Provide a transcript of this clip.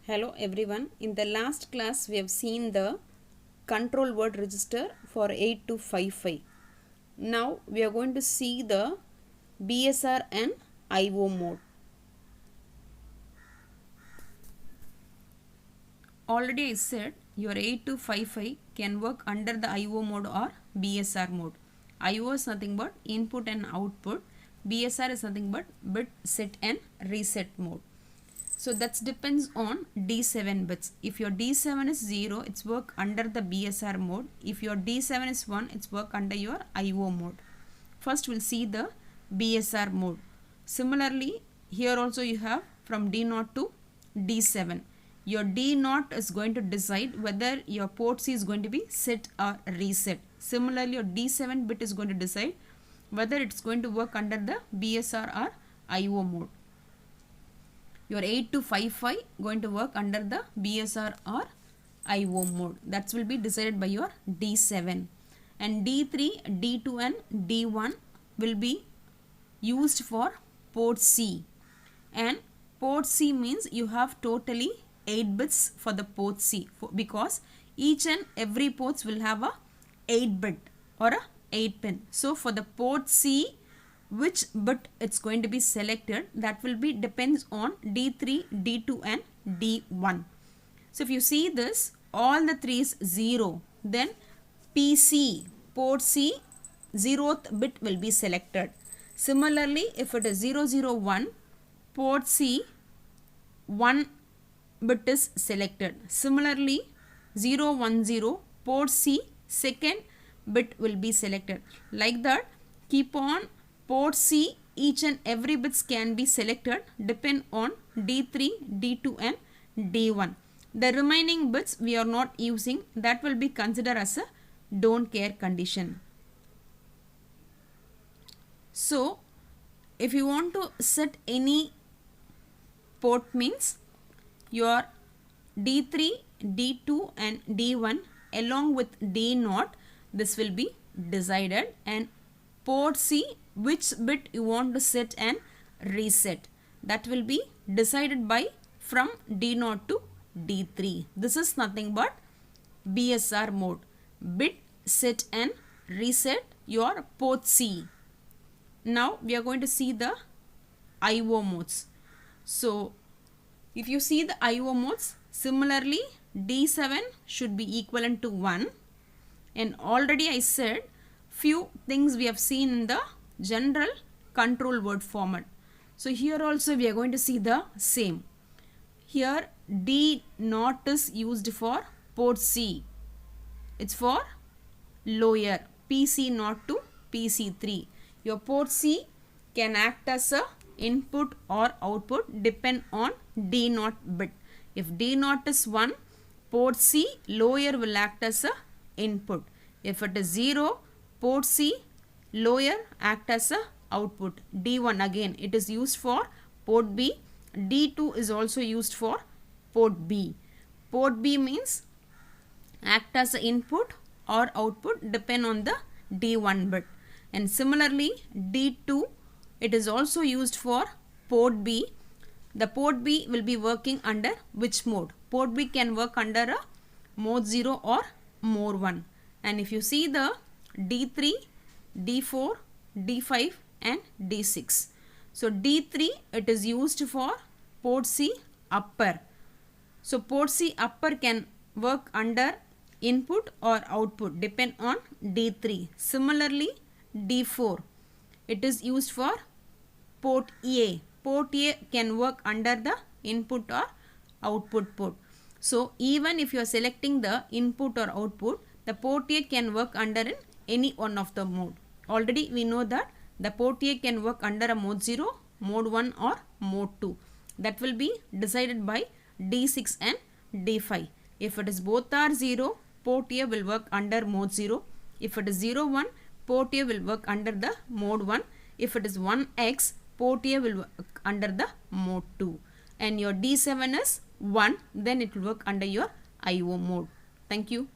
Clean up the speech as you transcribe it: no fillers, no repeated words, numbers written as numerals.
Hello everyone. In the last class we have seen the control word register for 8255. Now we are going to see the BSR and IO mode. Already I said your 8255 can work under the IO mode or BSR mode. IO is nothing but input and output. BSR is nothing but bit set and reset mode. So that depends on D7 bits. If your D7 is 0, it's work under the BSR mode. If your D7 is 1, it's work under your IO mode. First we'll see the BSR mode. Similarly, here also you have from D0 to D7. Your D0 is going to decide whether your port C is going to be set or reset. Similarly, your D7 bit is going to decide whether it's going to work under the BSR or IO mode. Your 8255 going to work under the BSR or IO mode. That will be decided by your D7. And D3, D2 and D1 will be used for port C. And port C means you have totally 8 bits for the port C because each and every ports will have a 8 bit or a 8 pin. So for the port C, which bit it's going to be selected, that will be depends on D3, D2 and D1. So if you see this, all the three is 0, then PC, port C, 0th bit will be selected. Similarly, if it is 001, port C, 1 bit is selected. Similarly, 010, port C, second bit will be selected. Like that, keep on port C, each and every bits can be selected depend on D3, D2 and D1. The remaining bits we are not using, that will be considered as a don't care condition. So, if you want to set any port means your D3, D2 and D1 along with D0, this will be decided, and port C, which bit you want to set and reset, that will be decided by from D0 to D3. This is nothing but BSR mode. Bit set and reset your port C. Now we are going to see the IO modes. So if you see the IO modes, similarly D7 should be equivalent to 1, and already I said few things we have seen in the general control word format. So here also we are going to see the same. Here D0 is used for port C. It's for lower PC0 to PC3. Your port C can act as a input or output depend on D0 bit. If D0 is 1, port C lower will act as a input. If it is 0, port C lower act as a output. D1 again it is used for port B. D2 is also used for port B. Port B means act as an input or output depend on the D1 bit. And similarly D2 it is also used for port B. The port B will be working under which mode? Port B can work under a mode 0 or mode 1. And if you see the D3, D4, D5 and D6. So D3 it is used for port C upper. So port C upper can work under input or output depend on D3. Similarly D4 it is used for port A. Port A can work under the input or output port. So even if you are selecting the input or output, the port A can work under in any one of the mode. Already we know that the port A can work under a mode 0, mode 1 or mode 2. That will be decided by D6 and D5. If it is both are 0, port A will work under mode 0. If it is 0, 1, port A will work under the mode 1. If it is 1x, port A will work under the mode 2. And your D7 is 1, then it will work under your IO mode. Thank you.